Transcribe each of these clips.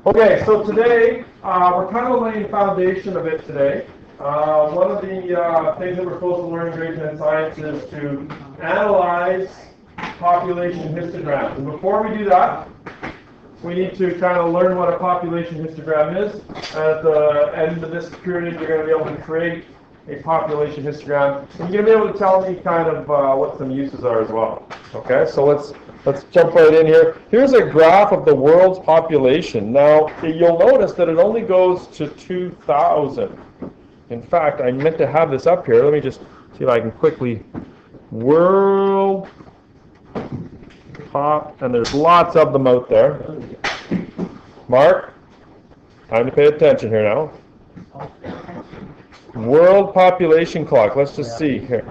Okay, so today we're kind of laying the foundation of it today. One of the things that we're supposed to learn in grade 10 science is to analyze population histograms. And before we do that, we need to kind of learn what a population histogram is. At the end of this period, you're going to be able to create a population histogram. And you're going to be able to tell me kind of what some uses are as well. Okay, so let's jump right in here. Here's a graph of the world's population. Now, you'll notice that it only goes to 2000. In fact, I meant to have this up here. Let me just see if I can quickly. World pop, and there's lots of them out there. Mark, time to pay attention here now. World population clock. Let's just see here.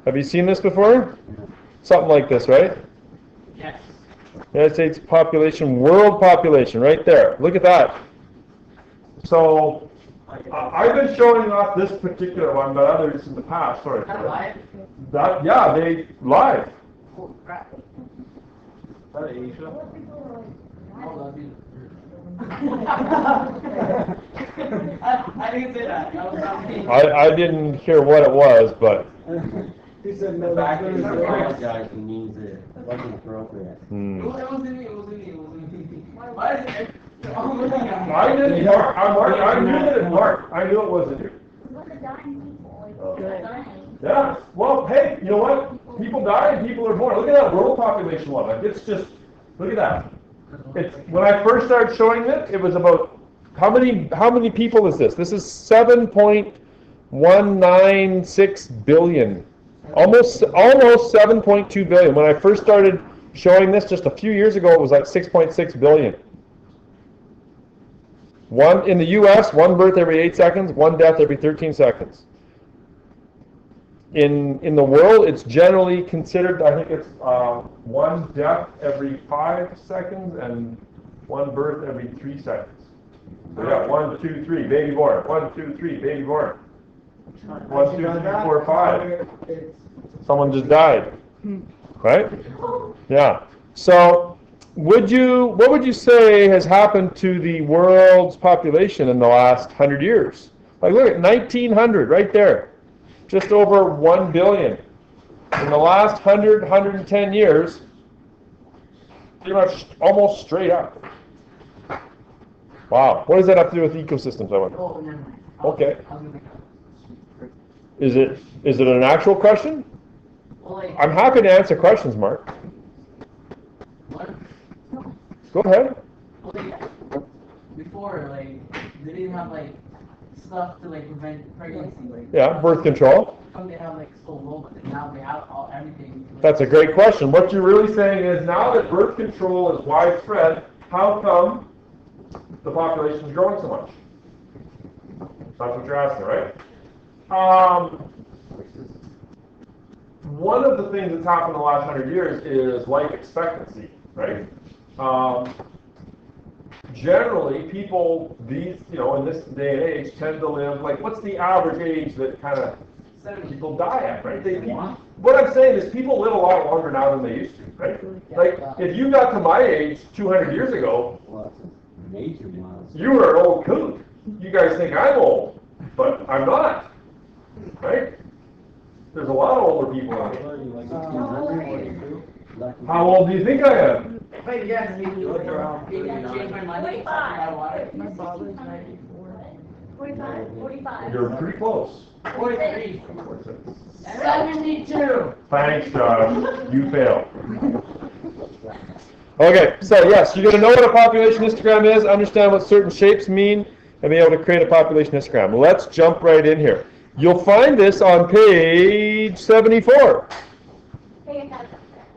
Have you seen this before? Something like this, right? Yes. United States population, world population, right there. Look at that. So, I've been showing off this particular one, but others in the past. Sorry. Is that live? Yeah, they live. Oh, crap. Is that Asia? I love you. I didn't say that. That was not me. I didn't hear what it was, but. He said no. Back in the apologize means it wasn't appropriate. It wasn't me. It wasn't me. It wasn't me. Why is it? I'm looking at I didn't. I knew that it marked. I knew it wasn't you. Yeah. Well, hey, you know what? People die and people are born. Look at that world population one. Like, it's just. Look at that. It's when I first started showing it, it was about how many people is this? This is 7.196 billion. Almost 7.2 billion. When I first started showing this just a few years ago, it was like 6.6 billion. One in the U.S., one birth every 8 seconds, one death every 13 seconds. In the world, it's generally considered, I think it's one death every 5 seconds and one birth every 3 seconds. So yeah, 1, 2, 3, baby born. 1, 2, 3, baby born. 1, 2, 3, 4, 5. Someone just died, right? Yeah. So, what would you say has happened to the world's population in the last 100 years? Like, look at 1900 right there, just over 1 billion. In the last 110 years, pretty much almost straight up. Wow. What does that have to do with ecosystems, I wonder? Oh, never mind. Okay. Is it an actual question? Well, like, I'm happy to answer questions, Mark. what? Go ahead. Well, like, before, like, they didn't have, like, stuff to, like, prevent pregnancy. Like, Yeah, birth control. how come they have, like, so low, but now they have everything. Like, That's a great question. What you're really saying is now that birth control is widespread, how come the population is growing so much? That's what you're asking, right? One of the things that's happened in the last 100 years is life expectancy, right? Generally, people in this day and age tend to live, like, what's the average age that kind of people die at, right? What I'm saying is people live a lot longer now than they used to, right? Like, if you got to my age 200 years ago, Well, that's a major milestone. you were an old coot. You guys think I'm old, but I'm not, right? There's a lot of older people out there. Like 1600, How old do you think I am? Wait, yes, maybe you look around. Maybe I changed my mind. I want My father's 94. 45. You're pretty close. 43. 72. Thanks, Josh. You failed. Okay, so yes, you're going to know what a population histogram is, understand what certain shapes mean, and be able to create a population histogram. Let's jump right in here. You'll find this on page 74.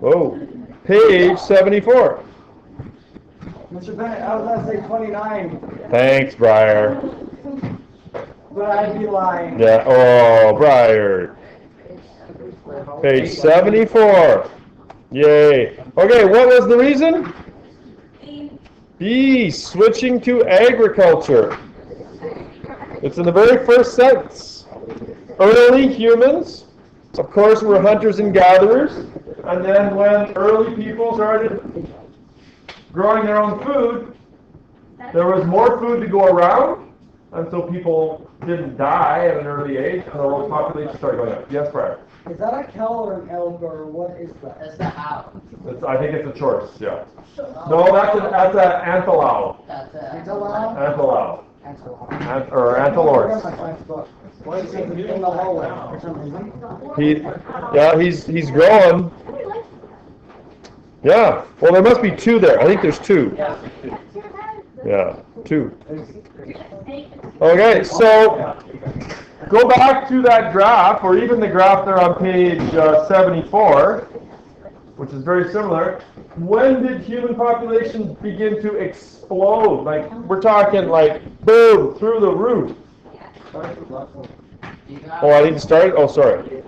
Whoa, page 74. Mr. Bennett, I was going to say 29, Thanks, Briar. but I'd be lying. Yeah, oh, Briar. Page 74. Yay. Okay, what was the reason? B, switching to agriculture. It's in the very first sentence. Early humans, of course, were hunters and gatherers. And then when early people started growing their own food, there was more food to go around, and so people didn't die at an early age, and the world population started going up. Yes, Brian? Is that a cow or an elk or what is that? That's the how. I think it's a choice, yeah. No, that's an antholau. That's Antelope? Antholau. Antelope. Or anthelorus. My science book. Why is it in the hallway for some reason? He's growing. Yeah. Well, there must be two there. I think there's two. Yeah, two. Okay, so go back to that graph, or even the graph there on page 74, which is very similar. When did human population begin to explode? Like, we're talking like, boom, through the roof. Oh, I need to start it? Oh, sorry.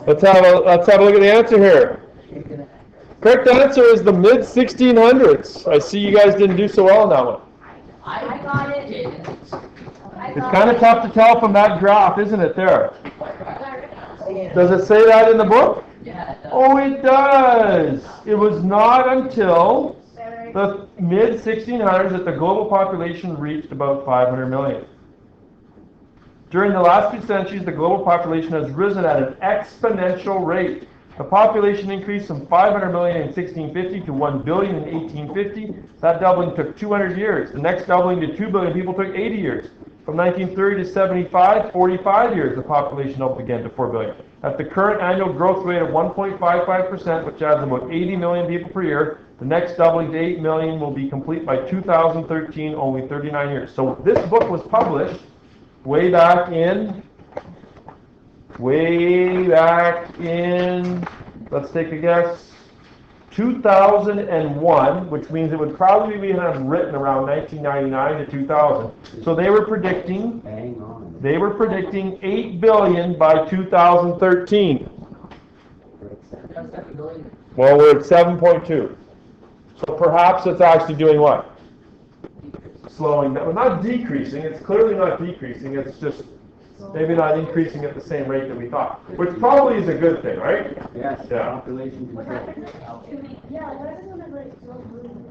Let's have a look at the answer here. Correct answer is the mid-1600s. I see you guys didn't do so well on that one. I got it. It's kind of tough to tell from that graph, isn't it, there? Does it say that in the book? Yeah. Oh, it does. It was not until the mid-1600s that the global population reached about 500 million. During the last 2 centuries, the global population has risen at an exponential rate. The population increased from 500 million in 1650 to 1 billion in 1850. That doubling took 200 years. The next doubling to 2 billion people took 80 years. From 1930 to 75, 45 years, the population doubled again to 4 billion. At the current annual growth rate of 1.55%, which adds about 80 million people per year, the next doubling to 8 million will be complete by 2013, only 39 years. So this book was published way back in, let's take a guess, 2001, which means it would probably be written around 1999 to 2000. So they were predicting 8 billion by 2013. Well, we're at 7.2. So perhaps it's actually doing what? Slowing down. Well, not decreasing. It's clearly not decreasing. It's just maybe not increasing at the same rate that we thought, which probably is a good thing, right? Yes, Yeah. population control.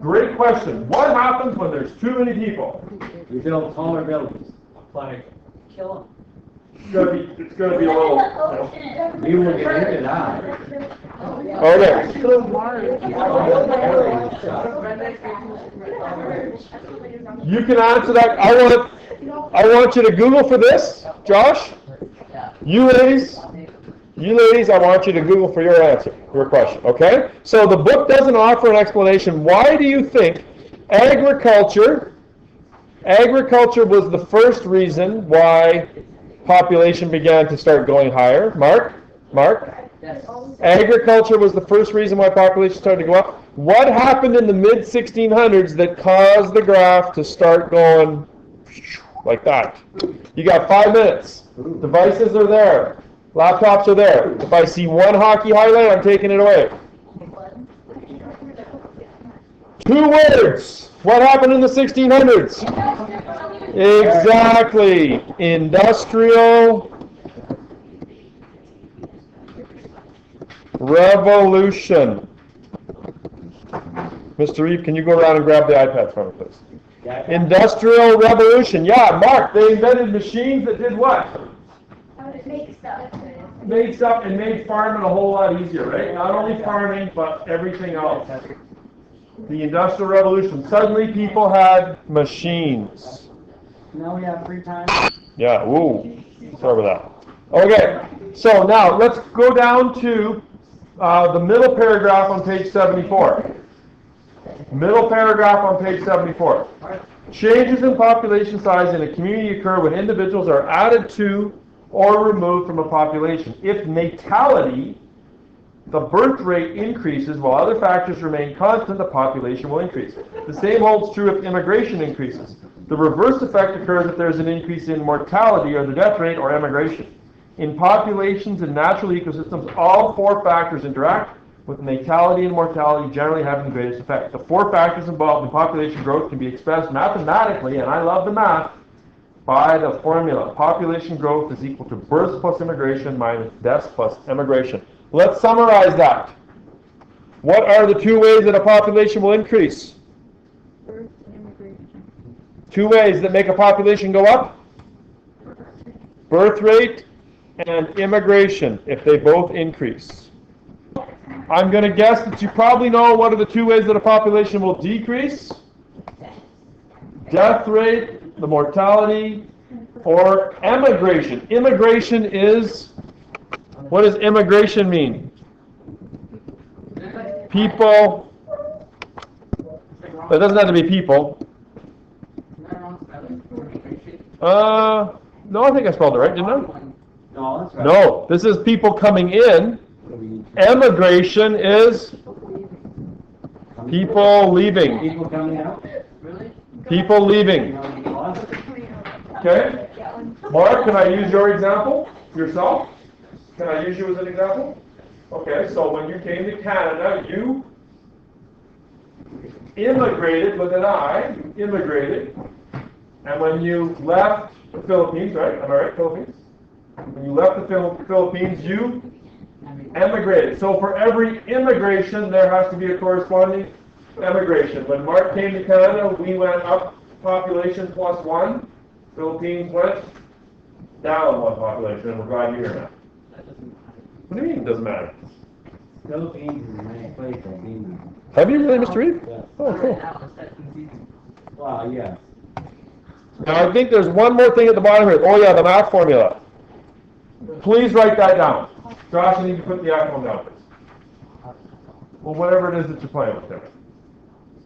Great question. What happens when there's too many people? We build taller buildings. Like, Kill them. it's gonna be a little. You will get into that. Okay. You can answer that. I want you to Google for this, Josh. Yeah. You ladies, I want you to Google for your answer, your question, okay? So the book doesn't offer an explanation. Why do you think agriculture was the first reason why population began to start going higher? Mark? Yes. Agriculture was the first reason why population started to go up. What happened in the mid-1600s that caused the graph to start going like that? You got 5 minutes. Devices are there. Laptops are there. If I see one hockey highlight, I'm taking it away. 2 words. What happened in the 1600s? Exactly. Industrial Revolution. Mr. Reeve, can you go around and grab the iPad from me, please? Industrial Revolution. Yeah, Mark, they invented machines that did what? Make stuff. Made stuff and made farming a whole lot easier, right? Not only farming, but everything else. The Industrial Revolution. Suddenly people had machines. Now we have free time. Yeah, ooh. Sorry about that. Okay, so now let's go down to the middle paragraph on page 74. Middle paragraph on page 74. Changes in population size in a community occur when individuals are added to or removed from a population. If natality, the birth rate, increases while other factors remain constant, the population will increase. The same holds true if immigration increases. The reverse effect occurs if there is an increase in mortality or the death rate or emigration. In populations and natural ecosystems, all 4 factors interact, with natality and mortality generally having the greatest effect. The 4 factors involved in population growth can be expressed mathematically, and I love the math, by the formula. Population growth is equal to births plus immigration minus deaths plus emigration. Let's summarize that. What are the two ways that a population will increase? Birth and immigration. Two ways that make a population go up? Birth rate and immigration, if they both increase. I'm going to guess that you probably know what are the two ways that a population will decrease? Death rate, the mortality, or emigration. Immigration is, what does immigration mean? People, it doesn't have to be people. No, I think I spelled it right, didn't I? No, that's right. No, this is people coming in. Emigration is people leaving. People coming out? Really? People leaving. Okay? Mark, can I use your example? Yourself? Can I use you as an example? Okay, so when you came to Canada, you immigrated with an I, you immigrated. And when you left the Philippines, right? Am I right, Philippines? When you left the Philippines, you emigrated. So for every immigration, there has to be a corresponding emigration. When Mark came to Canada, we went up population +1. Philippines went down 1 population, and we're glad you're here now. What do you mean it doesn't matter? Philippines is a nice place I've been. Have you really, Mr. Reed? Yeah. Oh, cool. Well, yeah. Now I think there's one more thing at the bottom here. Oh yeah, the math formula. Please write that down. Josh, I need to put the acronym down, please. Well, whatever it is that you're playing with there.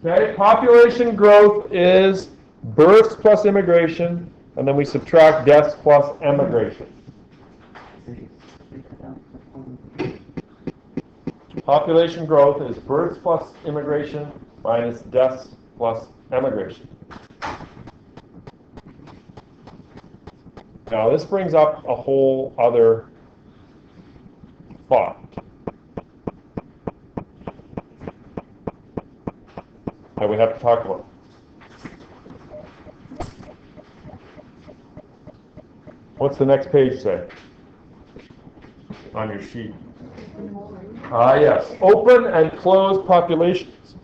Okay, population growth is births plus immigration, and then we subtract deaths plus emigration. Population growth is births plus immigration minus deaths plus emigration. Now this brings up a whole other thought that we have to talk about. What's the next page say on your sheet? Yes, open and closed populations.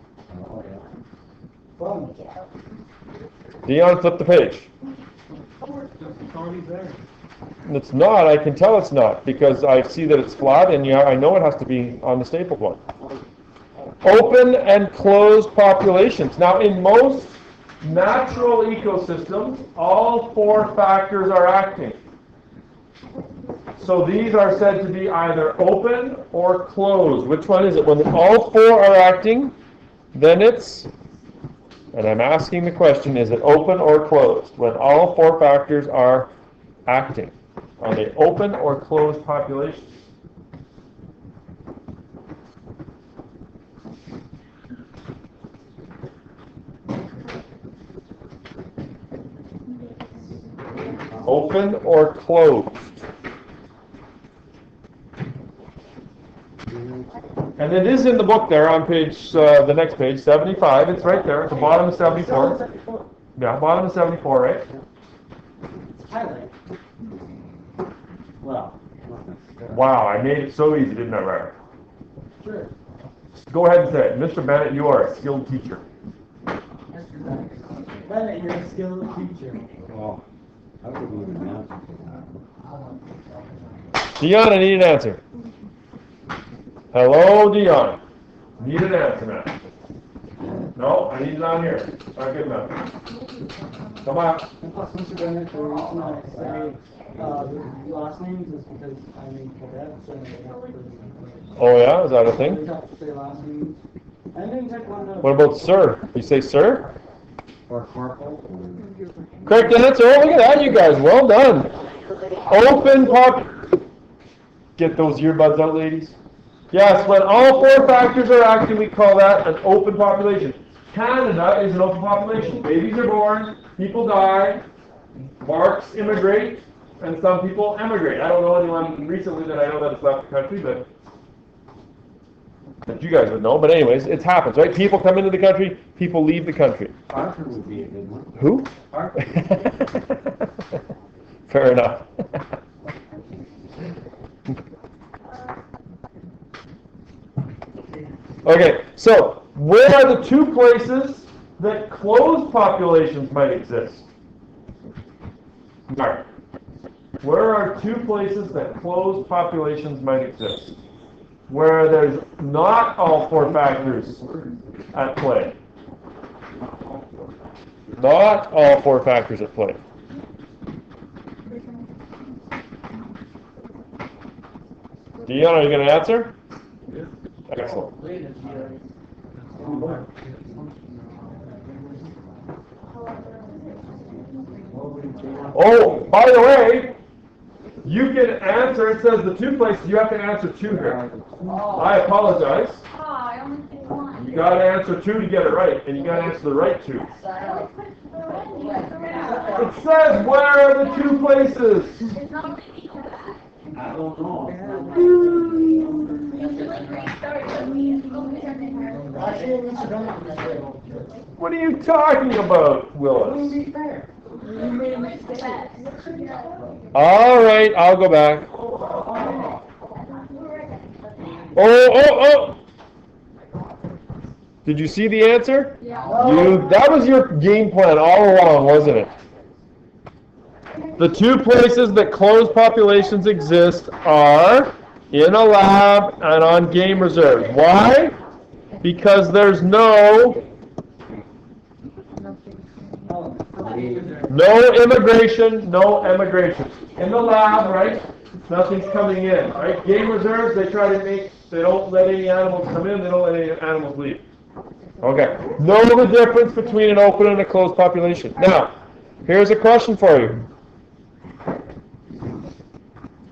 Dion, flip the page. It's not, I can tell it's not, because I see that it's flat, and I know it has to be on the stapled one. Open and closed populations. Now, in most natural ecosystems, all 4 factors are acting. So these are said to be either open or closed. Which one is it? When all 4 are acting, then it's, and I'm asking the question, is it open or closed? When all 4 factors are acting. Are they open or closed populations? Open or closed? And it is in the book there on page, the next page, 75. It's right there at the bottom of 74. Yeah, bottom of 74, right? Highlight. Well. Wow, I made it so easy, didn't I, Ryder? Sure. Go ahead and say it. Mr. Bennett, you are a skilled teacher. Bennett, you're a skilled teacher. Well, I would be an answer to that. Dion, I need an answer. Hello, Dion. Need an answer, man. No, I need it on here. Not good enough. Come on. And plus, Mr. Bennett, the reason I say the last names is because I made cadets and they have to. Oh yeah, is that a They thing? have to say last names. And then check one What about sir? You say sir? Or corporal. Correct answer. Oh, look at that, you guys. Well done. Open pop. Get those earbuds out, ladies. Yes, when all 4 factors are acting, we call that an open population. Canada is an open population. Babies are born, people die, marks immigrate, and some people emigrate. I don't know anyone recently that I know that has left the country, but that you guys would know. But anyways, it happens, right? People come into the country, people leave the country. Arthur would be a good one. Who? Arthur. Fair enough. Okay, so where are the two places that closed populations might exist? Mark. Where are two places that closed populations might exist? Where there's not all four factors at play. Not all four factors at play. Dion, are you going to answer? Yeah. Excellent. Oh, by the way, you can answer, it says the two places, you have to answer two here. I apologize. I only picked one. You got to answer two to get it right, and you got to answer the right two. It says, where are the two places? It's not really equal to that. I don't know. What are you talking about, Willis? All right, I'll go back. Oh! Did you see the answer? Yeah. That was your game plan all along, wasn't it? The two places that closed populations exist are in a lab and on game reserves. Why? Because there's no immigration, no emigration. In the lab, right, nothing's coming in, right? Game reserves, they don't let any animals come in, they don't let any animals leave. Okay, know the difference between an open and a closed population. Now, here's a question for you.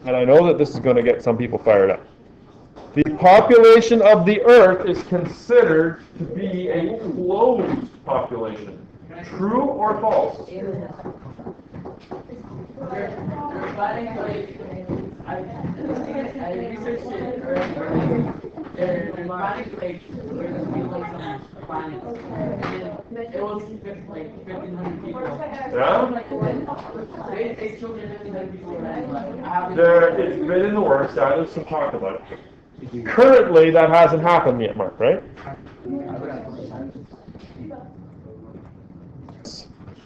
And I know that this is going to get some people fired up. The population of the Earth is considered to be a closed population. True or false? I researched it earlier. They're planning like we're gonna be like some planets. It was like 1,500 people. Yeah? They showed me 1,500 people already. It's been in the works. There's some talk about it. Currently, that hasn't happened yet, Mark, right?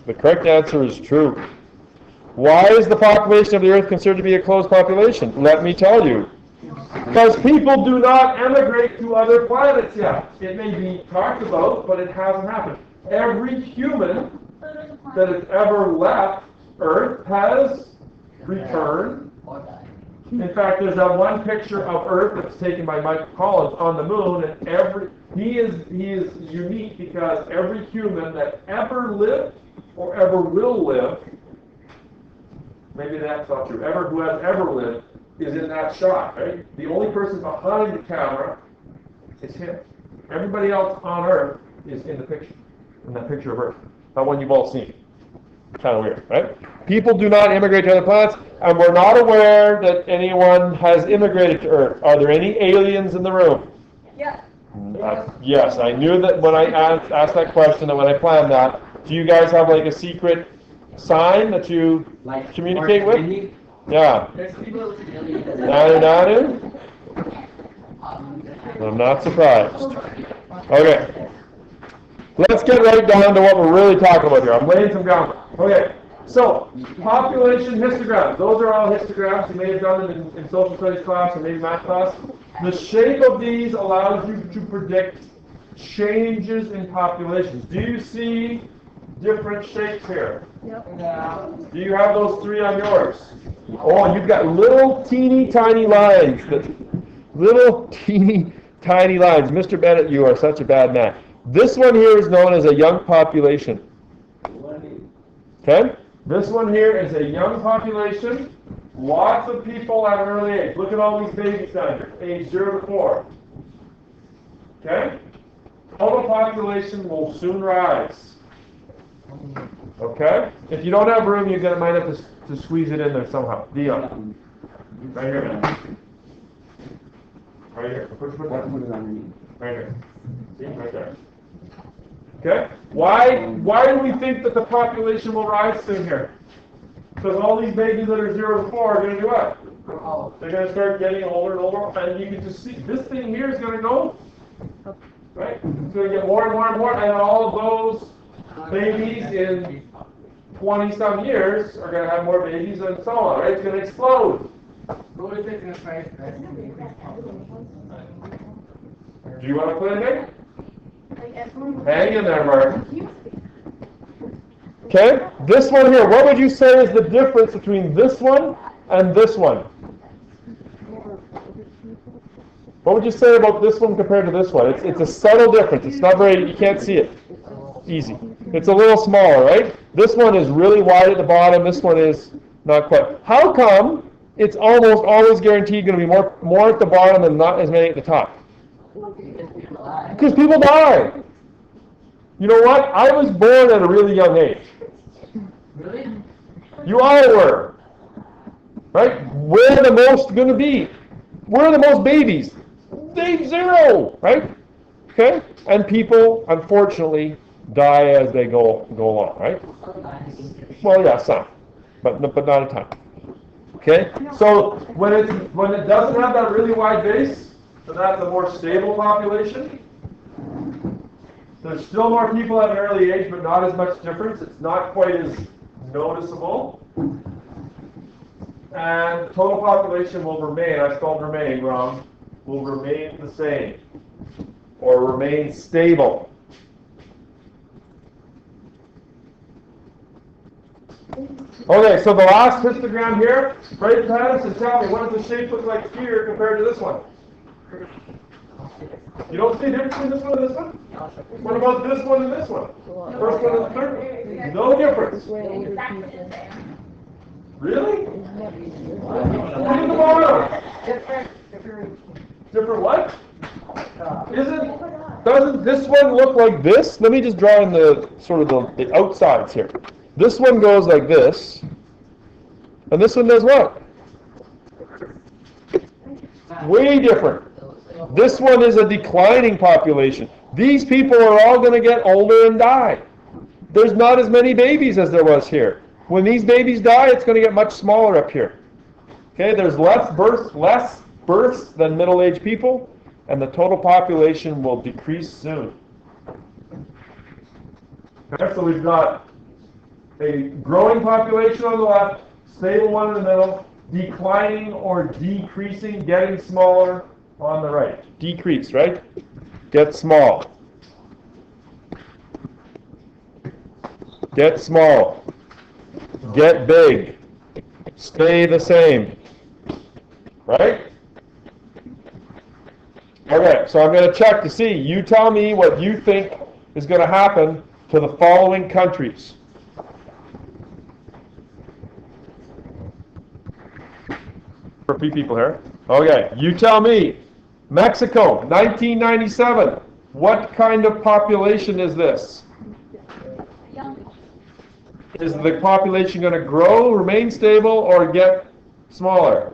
The correct answer is true. Why is the population of the Earth considered to be a closed population? Let me tell you. Because people do not emigrate to other planets yet. It may be talked about, but it hasn't happened. Every human that has ever left Earth has returned. In fact, there's that one picture of Earth that's taken by Michael Collins on the moon, and he is unique because every human that ever lived or ever will live, maybe that's not true, who has ever lived, is in that shot, right? The only person behind the camera is him. Everybody else on Earth is in the picture, in that picture of Earth. That one you've all seen. Kind of weird, right? People do not immigrate to other planets, and we're not aware that anyone has immigrated to Earth. Are there any aliens in the room? Yeah. Yes, I knew that when I asked that question and when I planned that. Do you guys have like a secret sign that you communicate with? Yeah. There's people with aliens. Nanu? I'm not surprised. Okay. Let's get right down to what we're really talking about here. I'm laying some groundwork. Okay. So, population histograms. Those are all histograms. You may have done them in social studies class or maybe math class. The shape of these allows you to predict changes in populations. Do you see different shapes here? Yep. Do you have those three on yours? Oh, and you've got little teeny tiny lines. Little teeny tiny lines. Mr. Bennett, you are such a bad man. This one here is known as a young population. Okay? This one here is a young population. Lots of people at an early age. Look at all these babies down here, age 0 to 4. Okay? Total population will soon rise. Okay? If you don't have room, you might have to squeeze it in there somehow. Dion. Right here, man. Right here. Push it underneath. Right here. See? Right there. Okay? Why do we think that the population will rise soon here? Because all these babies that are 0 to 4 are going to do what? They're going to start getting older and older, and you can just see this thing here is going to go Right? It's going to get more and more and more, and all of those babies in 20-some years are going to have more babies and so on, right? It's going to explode. What is it in the price? Do you want to play again? Hang in there, Mark. Okay, this one here, what would you say is the difference between this one and this one? What would you say about this one compared to this one? It's a subtle difference. It's not very, you can't see it. Easy. It's a little smaller, right? This one is really wide at the bottom. This one is not quite. How come it's almost always guaranteed going to be more at the bottom and not as many at the top? Because people die. You know what? I was born at a really young age. Really? You all were. Right? We're the most going to be. We're the most babies. Stage 0. Right? Okay? And people, unfortunately, die as they go along. Right? Well, yeah, some. But not a ton. Okay? So when it doesn't have that really wide base, so that's a more stable population. There's still more people at an early age, but not as much difference. It's not quite as noticeable. And the total population will remain, I spelled remain wrong, will remain the same. Or remain stable. Okay, so the last histogram here, raise your hands and tell me, what does the shape look like here compared to this one? You don't see a difference between this one and this one? What about this one and this one? First one and the third one? No difference. Really? Look at the bottom. Different what? Doesn't this one look like this? Let me just draw in the sort of the outsides here. This one goes like this, and this one does what? Way different. This one is a declining population. These people are all going to get older and die. There's not as many babies as there was here. When these babies die, it's going to get much smaller up here. Okay, there's less births than middle-aged people, and the total population will decrease soon. Okay, so we've got a growing population on the left, stable one in the middle, declining or decreasing, getting smaller on the right. Decrease, right? Get small. Get small. Get big. Stay the same. Right? Okay, so I'm going to check to see. You tell me what you think is going to happen to the following countries. For a few people here. Okay, you tell me. Mexico, 1997. What kind of population is this? Is the population going to grow, remain stable, or get smaller?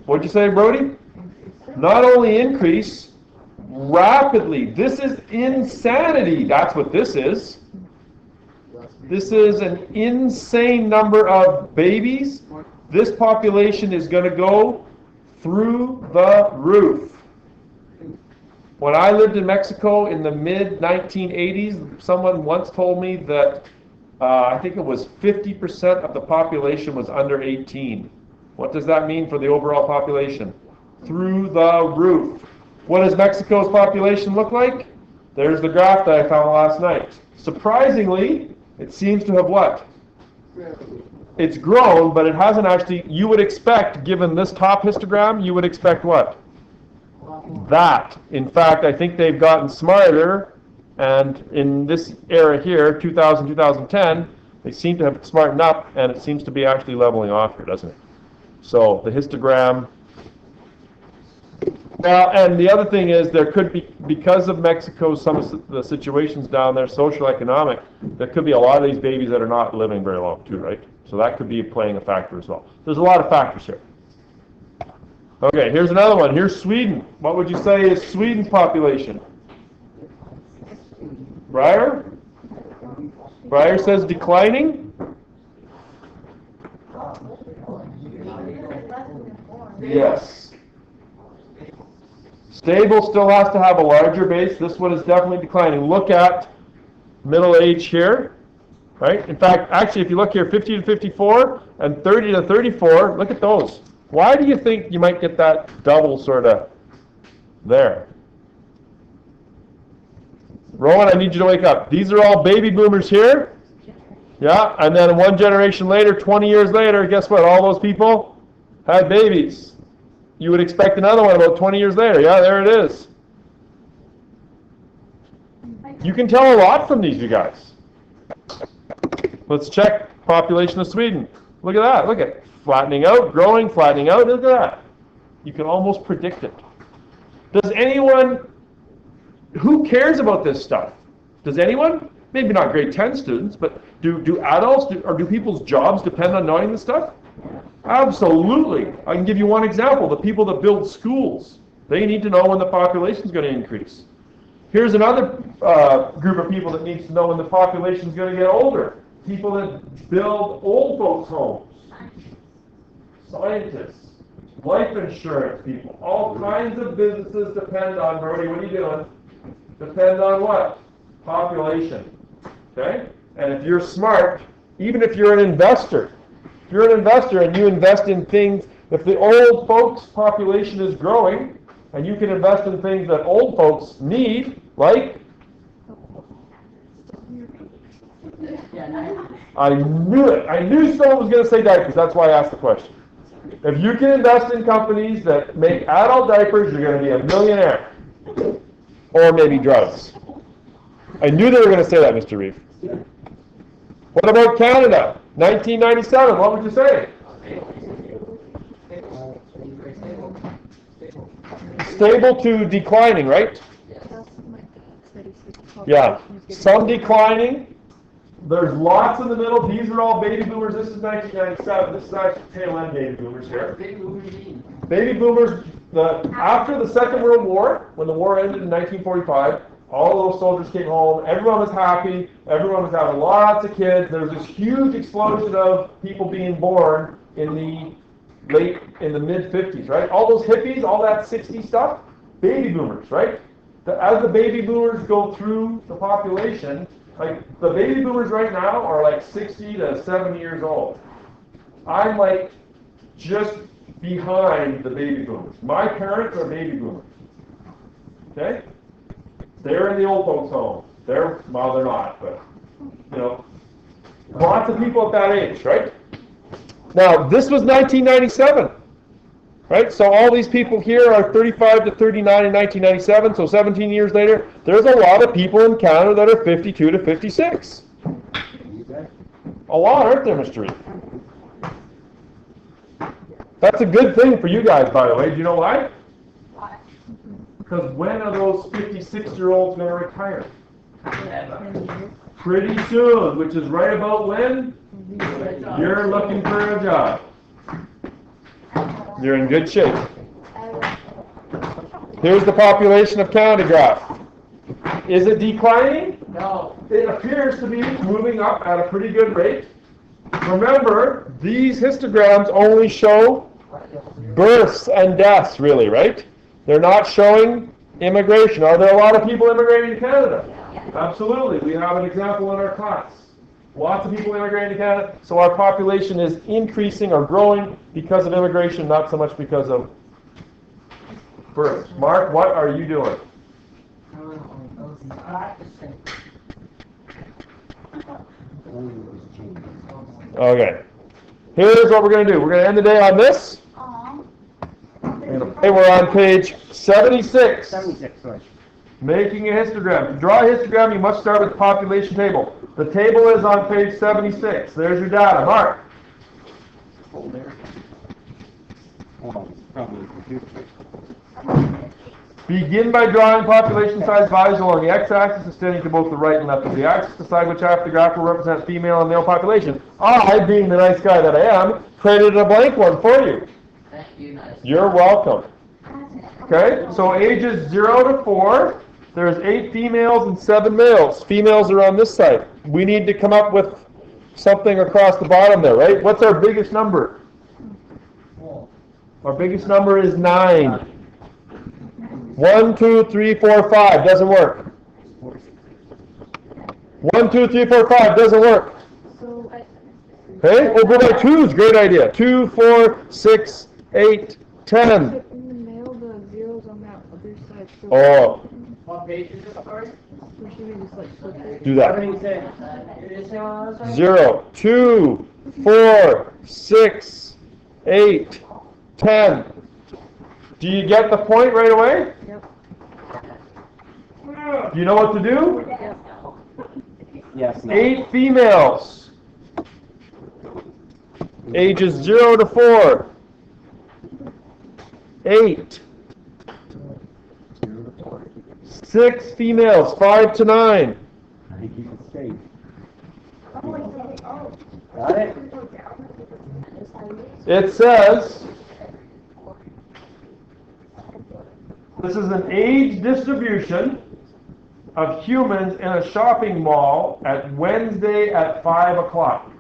What'd you say, Brody? Not only increase, rapidly. This is insanity. That's what this is. This is an insane number of babies. This population is going to go through the roof. When I lived in Mexico in the mid-1980s, someone once told me that I think it was 50% of the population was under 18. What does that mean for the overall population? Through the roof. What does Mexico's population look like? There's the graph that I found last night. Surprisingly, it seems to have what? It's grown, but it hasn't actually, you would expect, given this top histogram, you would expect what? That. In fact, I think they've gotten smarter, and in this era here, 2000, 2010, they seem to have smartened up, and it seems to be actually leveling off here, doesn't it? So the histogram. Now, and the other thing is, there could be, because of Mexico, some of the situations down there, social, economic, there could be a lot of these babies that are not living very long too, right? So that could be playing a factor as well. There's a lot of factors here. Okay, here's another one. Here's Sweden. What would you say is Sweden's population? Breyer? Breyer says declining? Yes. Stable still has to have a larger base. This one is definitely declining. Look at middle age here, right? In fact, actually, if you look here, 50 to 54 and 30 to 34, look at those. Why do you think you might get that double sort of there? Rowan, I need you to wake up. These are all baby boomers here. Yeah, and then one generation later, 20 years later, guess what? All those people had babies. You would expect another one about 20 years later. Yeah, there it is. You can tell a lot from these, you guys. Let's check population of Sweden. Look at that. Look at it. Flattening out, growing, flattening out. Look at that. You can almost predict it. Does anyone, who cares about this stuff? Does anyone? Maybe not grade 10 students, but do adults, or do people's jobs depend on knowing this stuff? Absolutely. I can give you one example. The people that build schools, they need to know when the population is going to increase. Here's another group of people that needs to know when the population is going to get older. People that build old folks' homes. Scientists. Life insurance people. All kinds of businesses depend on, Brody, what are you doing? Depend on what? Population. Okay? And if you're smart, even if you're an investor, if you're an investor and you invest in things, if the old folks' population is growing, and you can invest in things that old folks need, like, I knew it. I knew someone was going to say diapers. That's why I asked the question. If you can invest in companies that make adult diapers, you're going to be a millionaire. Or maybe drugs. I knew they were going to say that, Mr. Reeve. What about Canada? 1997, what would you say? Stable to declining, right? Yeah. Some declining. There's lots in the middle. These are all baby boomers. This is 1997. This is actually tail end baby boomers here. Baby boomers, after the Second World War, when the war ended in 1945, all those soldiers came home. Everyone was happy. Everyone was having lots of kids. There was this huge explosion of people being born in the mid-50s, right? All those hippies, all that 60s stuff, baby boomers, right? As the baby boomers go through the population, like the baby boomers right now are like 60 to 70 years old. I'm like just behind the baby boomers. My parents are baby boomers. Okay? They're in the old folks' home. They're not, but you know, lots of people at that age, right? Now, this was 1997, right? So all these people here are 35 to 39 in 1997, so 17 years later, there's a lot of people in Canada that are 52 to 56. A lot, aren't there, Mr. Reed? That's a good thing for you guys, by the way. Do you know why? Because when are those 56-year-olds going to retire? Pretty soon, which is right about when you're looking for a job. You're in good shape. Here's the population of Canada graph. Is it declining? No. It appears to be moving up at a pretty good rate. Remember, these histograms only show births and deaths, really, right? They're not showing immigration. Are there a lot of people immigrating to Canada? Absolutely. We have an example in our class. Lots of people immigrating to Canada, so our population is increasing or growing because of immigration, not so much because of births. Mark, what are you doing? Okay. Here's what we're going to do. We're going to end the day on this. Okay, we're on page 76. 76, sorry. Making a histogram. To draw a histogram, you must start with the population table. The table is on page 76. There's your data. Mark. Oh, there. Oh, it's probably a computer. Begin by drawing population size values along the x-axis, extending to both the right and left of the axis. Decide which half of the graph will represent female and male population. I, being the nice guy that I am, created a blank one for you. Thank you, nice. You're welcome. Okay, so ages 0 to 4, there's 8 females and 7 males. Females are on this side. We need to come up with something across the bottom there, right? What's our biggest number? Our biggest number is 9. 1, 2, 3, 4, 5 doesn't work. 1, 2, 3, 4, 5 doesn't work. Okay, we'll go by 2s. Great idea. 2, 4, 6, 8, 10. Put in the mail the zeros on that other side. So Oh, What page is it first? or should we just like flip it? do What do that. you say? It is here on the other side? 0, 2, 4, 6, 8, 10. Do you get the point right away? Yep. Do you know what to do? Yep. Yes, no. 8 females. Ages 0 to 4. 8. 6 females, 5 to 9. I think you can straight. Got it? It says, this is an age distribution of humans in a shopping mall at Wednesday at 5 o'clock.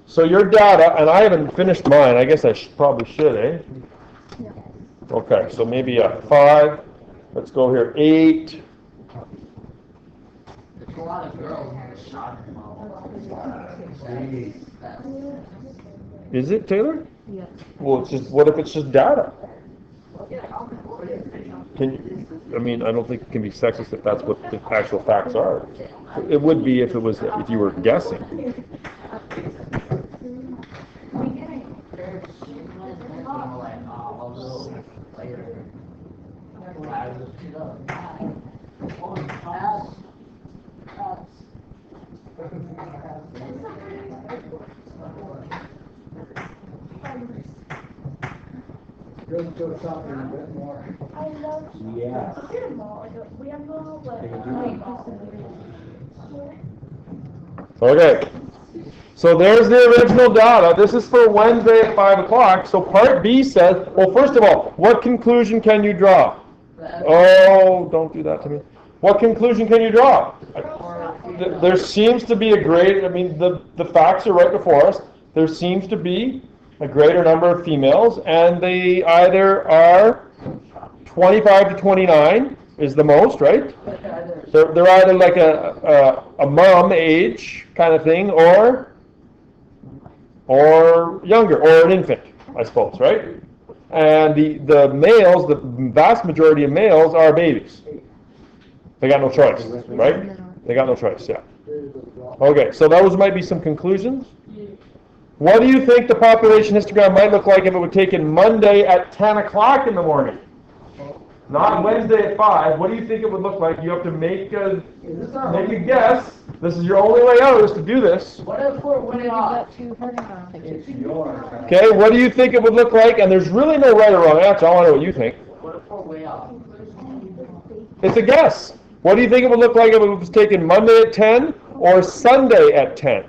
So your data, and I haven't finished mine, I guess I probably should, eh? Okay, so maybe a 5. Let's go here, 8. There's a lot of girls in the shopping mall. Is it, Taylor? Yeah. Well, it's just, what if it's just data? Can you, I mean, I don't think it can be sexist if that's what the actual facts are. It would be if it was, if you were guessing. Let's go shopping a bit more. Yeah. Okay. So there's the original data. This is for Wednesday at 5 o'clock. So part B says, well, first of all, what conclusion can you draw? Oh, don't do that to me. What conclusion can you draw? There seems to be a great, I mean, the facts are right before us. There seems to be a greater number of females, and they either are 25 to 29 is the most, right? They're either like a mom age kind of thing, or younger, or an infant, I suppose, right? And the males, the vast majority of males are babies. They got no choice, right? They got no choice, yeah. Okay, so those might be some conclusions. What do you think the population histogram might look like if it were taken Monday at 10 o'clock in the morning? Not Wednesday at 5. What do you think it would look like? You have to make a guess. This is your only way out, is to do this. What if we're What way if you off? got 200 It's yours. Okay, what do you think it would look like? And there's really no right or wrong answer. I want to know what you think. What if we're way off? It's a guess. What do you think it would look like if it was taken Monday at 10 or Sunday at 10?